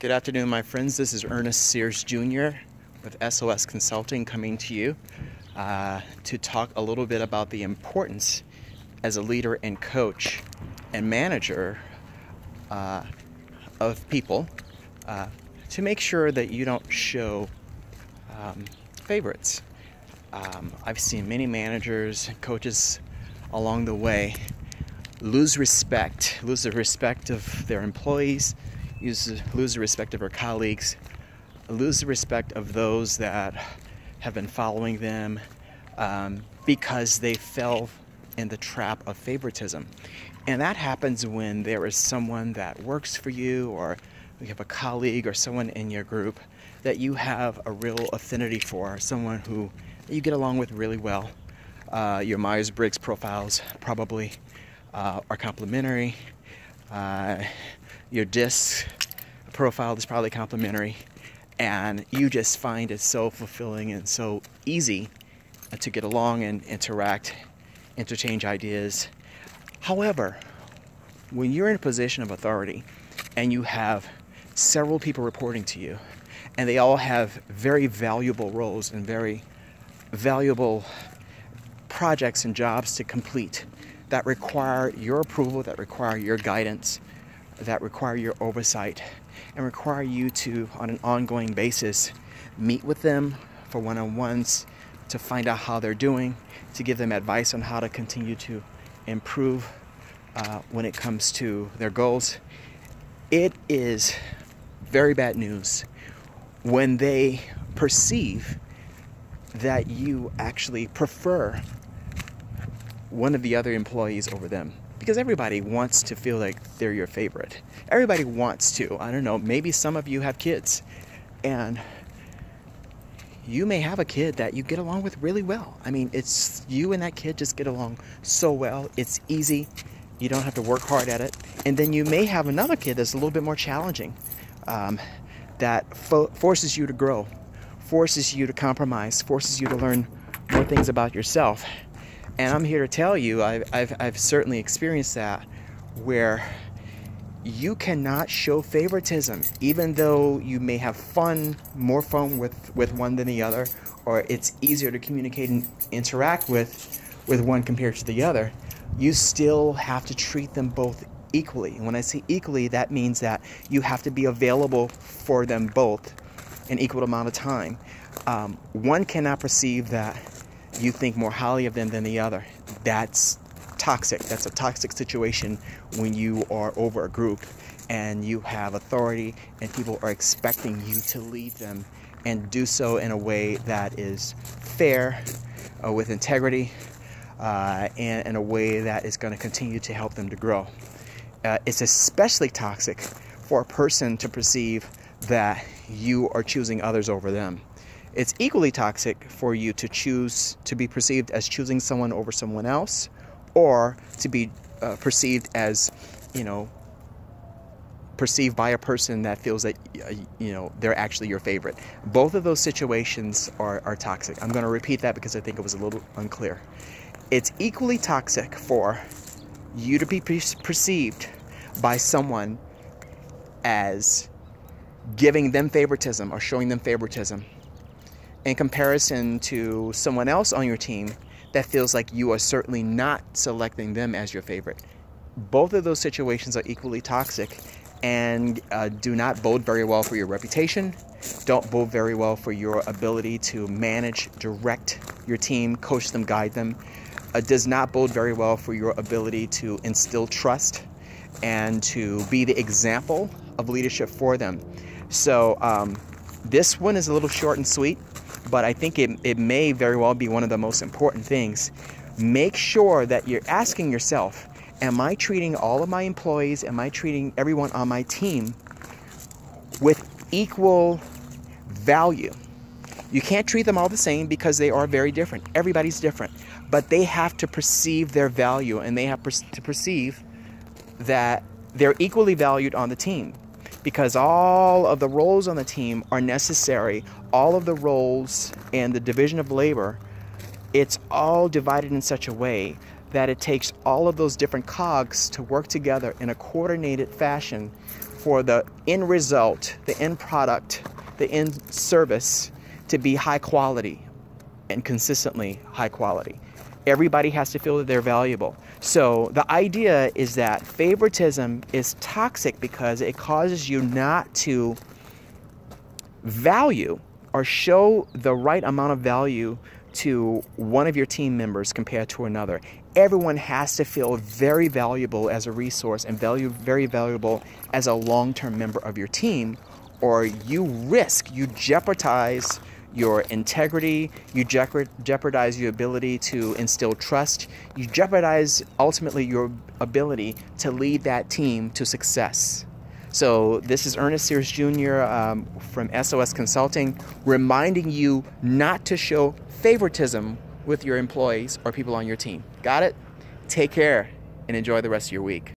Good afternoon, my friends. This is Ernest Sears Jr. with SOS Consulting coming to you to talk a little bit about the importance as a leader and coach and manager of people to make sure that you don't show favorites. I've seen many managers and coaches along the way lose the respect of their employees, lose the respect of their colleagues, lose the respect of those that have been following them because they fell in the trap of favoritism. And that happens when there is someone that works for you, or you have a colleague or someone in your group that you have a real affinity for, someone who you get along with really well. Your Myers-Briggs profiles probably are complementary. Your DISC profile is probably complementary, and you just find it so fulfilling and so easy to get along and interact, interchange ideas. However, when you're in a position of authority and you have several people reporting to you, and they all have very valuable roles and very valuable projects and jobs to complete that require your approval, that require your guidance, that require your oversight, and require you to, on an ongoing basis, meet with them for one-on-ones to find out how they're doing, to give them advice on how to continue to improve when it comes to their goals. It is very bad news when they perceive that you actually prefer one of the other employees over them, because everybody wants to feel like they're your favorite. Everybody wants to. I don't know, maybe some of you have kids, and you may have a kid that you get along with really well. I mean, it's you and that kid just get along so well. It's easy. You don't have to work hard at it. And then you may have another kid that's a little bit more challenging, that forces you to grow, forces you to compromise, forces you to learn more things about yourself. And I'm here to tell you, I've certainly experienced that, where you cannot show favoritism, even though you may have more fun with one than the other, or it's easier to communicate and interact with one compared to the other. You still have to treat them both equally. And when I say equally, that means that you have to be available for them both an equal amount of time. One cannot perceive that you think more highly of them than the other. That's toxic. That's a toxic situation when you are over a group and you have authority and people are expecting you to lead them and do so in a way that is fair, with integrity, and in a way that is going to continue to help them to grow. It's especially toxic for a person to perceive that you are choosing others over them. It's equally toxic for you to choose to be perceived as choosing someone over someone else, or to be perceived as, perceived by a person that feels that, they're actually your favorite. Both of those situations are toxic. I'm going to repeat that because I think it was a little unclear. It's equally toxic for you to be perceived by someone as giving them favoritism or showing them favoritism, in comparison to someone else on your team that feels like you are certainly not selecting them as your favorite. Both of those situations are equally toxic and do not bode very well for your reputation, don't bode very well for your ability to manage, direct your team, coach them, guide them. Does not bode very well for your ability to instill trust and to be the example of leadership for them. So this one is a little short and sweet, but I think it may very well be one of the most important things. Make sure that you're asking yourself, am I treating all of my employees, am I treating everyone on my team with equal value? You can't treat them all the same because they are very different. Everybody's different. But they have to perceive their value, and they have to perceive that they're equally valued on the team, because all of the roles on the team are necessary. All of the roles and the division of labor, it's all divided in such a way that it takes all of those different cogs to work together in a coordinated fashion for the end result, the end product, the end service to be high quality and consistently high quality. Everybody has to feel that they're valuable. So the idea is that favoritism is toxic because it causes you not to value or show the right amount of value to one of your team members compared to another. Everyone has to feel very valuable as a resource and very valuable as a long-term member of your team, or you jeopardize your integrity, you jeopardize your ability to instill trust, you jeopardize ultimately your ability to lead that team to success. So this is Ernest Sears Jr. From SOS Consulting, reminding you not to show favoritism with your employees or people on your team. Got it? Take care and enjoy the rest of your week.